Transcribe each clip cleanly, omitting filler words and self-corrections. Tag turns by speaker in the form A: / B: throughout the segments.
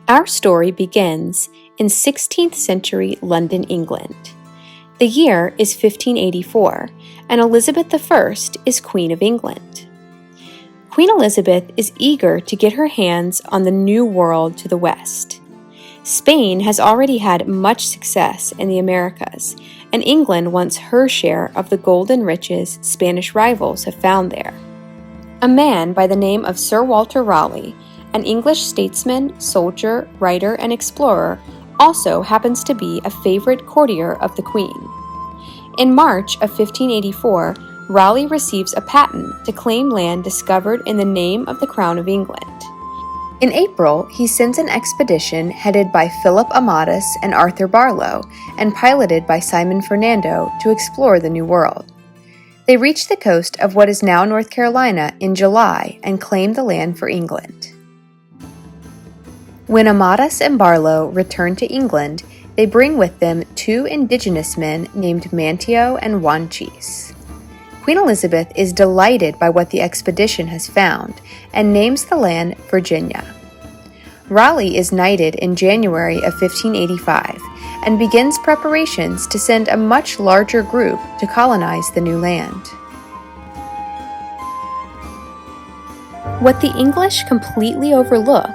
A: Our story begins in 16th century London, England. The year is 1584, and Elizabeth I is Queen of England. Queen Elizabeth is eager to get her hands on the new world to the west. Spain has already had much success in the Americas, and England wants her share of the golden riches Spanish rivals have found there. A man by the name of Sir Walter Raleigh, an English statesman, soldier, writer, and explorer, also happens to be a favorite courtier of the Queen. In March of 1584, Raleigh receives a patent to claim land discovered in the name of the Crown of England. In April, he sends an expedition headed by Philip Amatus and Arthur Barlow, and piloted by Simon Fernando to explore the New World. They reach the coast of what is now North Carolina in July and claim the land for England. When Amatus and Barlow return to England, they bring with them two indigenous men named Manteo and Wanchese. Queen Elizabeth is delighted by what the expedition has found and names the land Virginia. Raleigh is knighted in January of 1585 and begins preparations to send a much larger group to colonize the new land. What the English completely overlook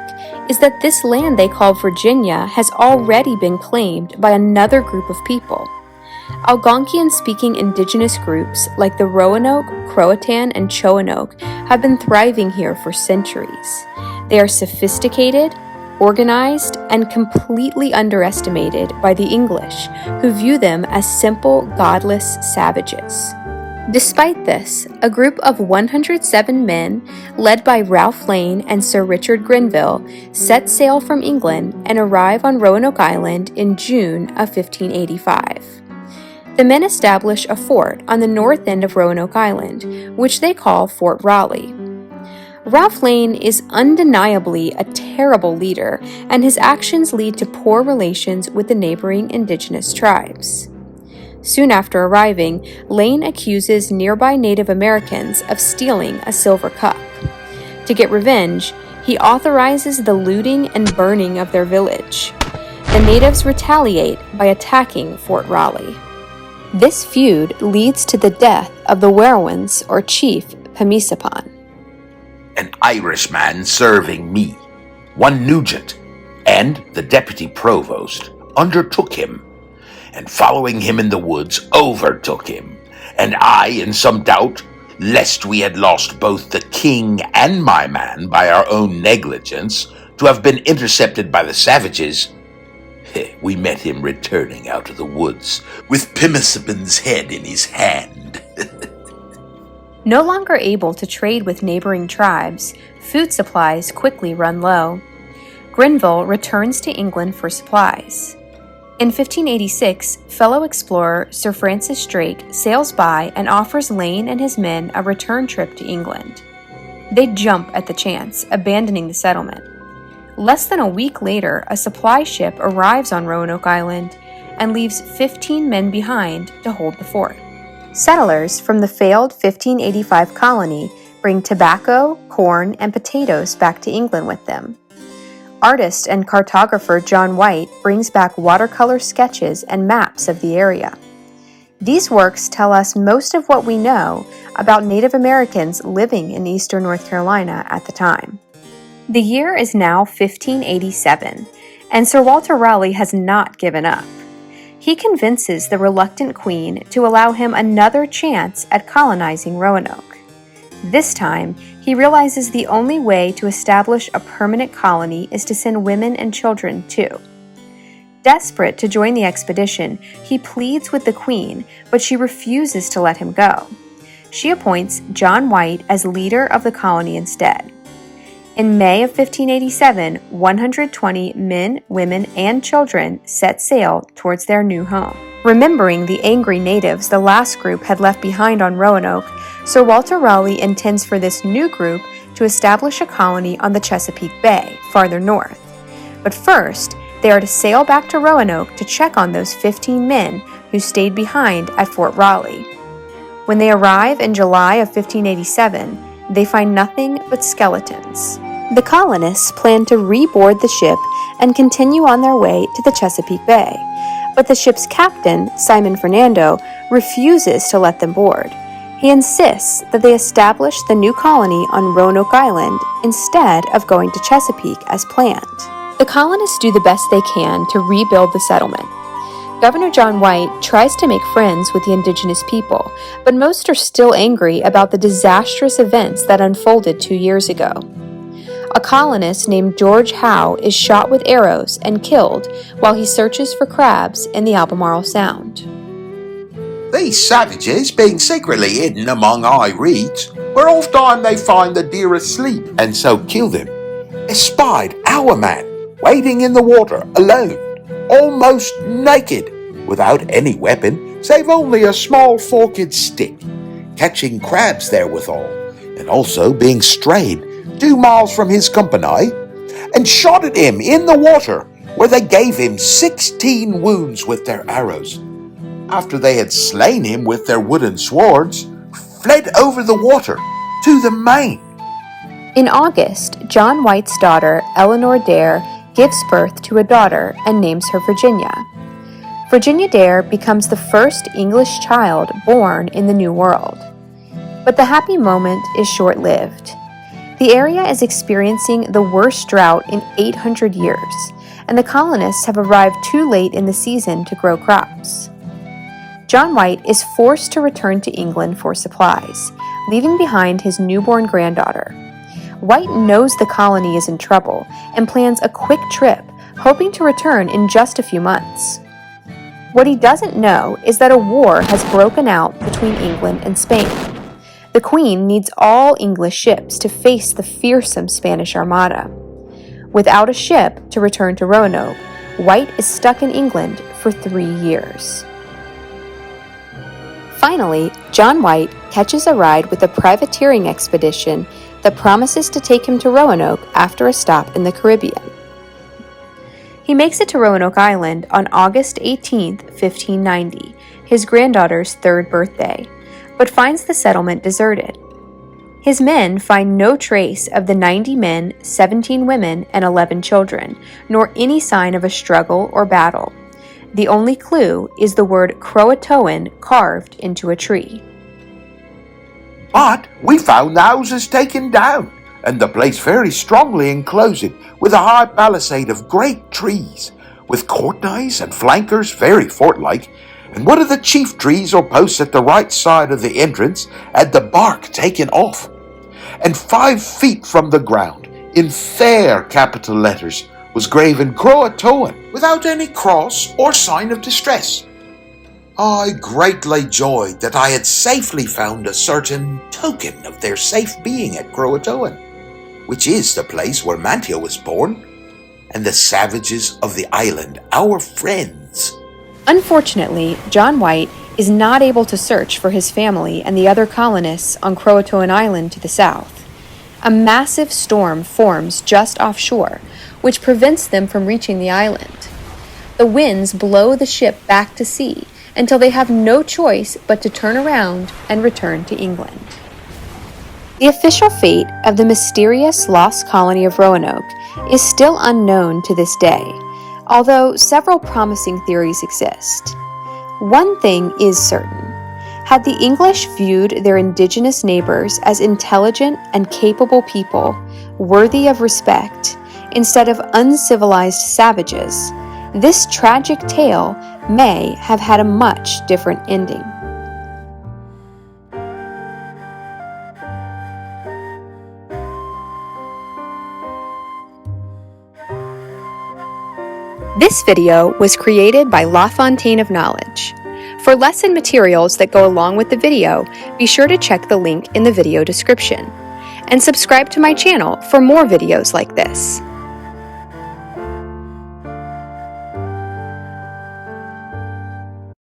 A: is that this land they call Virginia has already been claimed by another group of people. Algonquian-speaking indigenous groups like the Roanoke, Croatan, and Choanoke have been thriving here for centuries. They are sophisticated, organized, and completely underestimated by the English, who view them as simple, godless savages. Despite this, a group of 107 men, led by Ralph Lane and Sir Richard Grenville, set sail from England and arrive on Roanoke Island in June of 1585. The men establish a fort on the north end of Roanoke Island, which they call Fort Raleigh. Ralph Lane is undeniably a terrible leader, and his actions lead to poor relations with the neighboring indigenous tribes. Soon after arriving, Lane accuses nearby Native Americans of stealing a silver cup. To get revenge, he authorizes the looting and burning of their village. The natives retaliate by attacking Fort Raleigh. This feud leads to the death of the Werowans, or chief Pemmisapan.
B: An Irishman serving me, one Nugent, and the deputy provost undertook him, and following him in the woods overtook him, and I, in some doubt, lest we had lost both the king and my man by our own negligence, to have been intercepted by the savages, we met him returning out of the woods, with Pemmisapan's head in his hand.
A: No longer able to trade with neighboring tribes, food supplies quickly run low. Grenville returns to England for supplies. In 1586, fellow explorer Sir Francis Drake sails by and offers Lane and his men a return trip to England. They jump at the chance, abandoning the settlement. Less than a week later, a supply ship arrives on Roanoke Island and leaves 15 men behind to hold the fort. Settlers from the failed 1585 colony bring tobacco, corn, and potatoes back to England with them. Artist and cartographer John White brings back watercolor sketches and maps of the area. These works tell us most of what we know about Native Americans living in eastern North Carolina at the time. The year is now 1587, and Sir Walter Raleigh has not given up. He convinces the reluctant queen to allow him another chance at colonizing Roanoke. This time, he realizes the only way to establish a permanent colony is to send women and children too. Desperate to join the expedition, he pleads with the queen, but she refuses to let him go. She appoints John White as leader of the colony instead. In May of 1587, 120 men, women, and children set sail towards their new home. Remembering the angry natives the last group had left behind on Roanoke, Sir Walter Raleigh intends for this new group to establish a colony on the Chesapeake Bay, farther north. But first, they are to sail back to Roanoke to check on those 15 men who stayed behind at Fort Raleigh. When they arrive in July of 1587, they find nothing but skeletons. The colonists planned to reboard the ship and continue on their way to the Chesapeake Bay, but the ship's captain, Simon Fernando, refuses to let them board. He insists that they establish the new colony on Roanoke Island instead of going to Chesapeake as planned. The colonists do the best they can to rebuild the settlement. Governor John White tries to make friends with the indigenous people, but most are still angry about the disastrous events that unfolded 2 years ago. A colonist named George Howe is shot with arrows and killed while he searches for crabs in the Albemarle Sound.
B: These savages, being secretly hidden among high reeds, where oft-time they find the deer asleep, and so kill them, espied our man wading in the water alone, almost naked, without any weapon save only a small forked stick, catching crabs therewithal, and also being strayed 2 miles from his company, and shot at him in the water, where they gave him 16 wounds with their arrows. After they had slain him with their wooden swords, fled over the water to the main.
A: In August, John White's daughter, Eleanor Dare, gives birth to a daughter and names her Virginia. Virginia Dare becomes the first English child born in the New World. But the happy moment is short-lived. The area is experiencing the worst drought in 800 years, and the colonists have arrived too late in the season to grow crops. John White is forced to return to England for supplies, leaving behind his newborn granddaughter. White knows the colony is in trouble and plans a quick trip, hoping to return in just a few months. What he doesn't know is that a war has broken out between England and Spain. The Queen needs all English ships to face the fearsome Spanish Armada. Without a ship to return to Roanoke, White is stuck in England for 3 years. Finally, John White catches a ride with a privateering expedition that promises to take him to Roanoke after a stop in the Caribbean. He makes it to Roanoke Island on August 18, 1590, his granddaughter's 3rd birthday, but finds the settlement deserted. His men find no trace of the 90 men, 17 women, and 11 children, nor any sign of a struggle or battle. The only clue is the word Croatoan carved into a tree.
B: But we found the houses taken down, and the place very strongly enclosed with a high palisade of great trees, with courtnays and flankers very fort-like, and one of the chief trees or posts at the right side of the entrance had the bark taken off, and 5 feet from the ground, in fair capital letters, was graven Croatoan, without any cross or sign of distress. I greatly joyed that I had safely found a certain token of their safe being at Croatoan, which is the place where Manteo was born, and the savages of the island our friends.
A: Unfortunately, John White is not able to search for his family and the other colonists on Croatoan Island to the south. A massive storm forms just offshore, which prevents them from reaching the island. The winds blow the ship back to sea until they have no choice but to turn around and return to England. The official fate of the mysterious lost colony of Roanoke is still unknown to this day, although several promising theories exist. One thing is certain. Had the English viewed their indigenous neighbors as intelligent and capable people, worthy of respect, instead of uncivilized savages, this tragic tale may have had a much different ending. This video was created by LaFountaine of Knowledge. For lesson materials that go along with the video, be sure to check the link in the video description. And subscribe to my channel for more videos like this.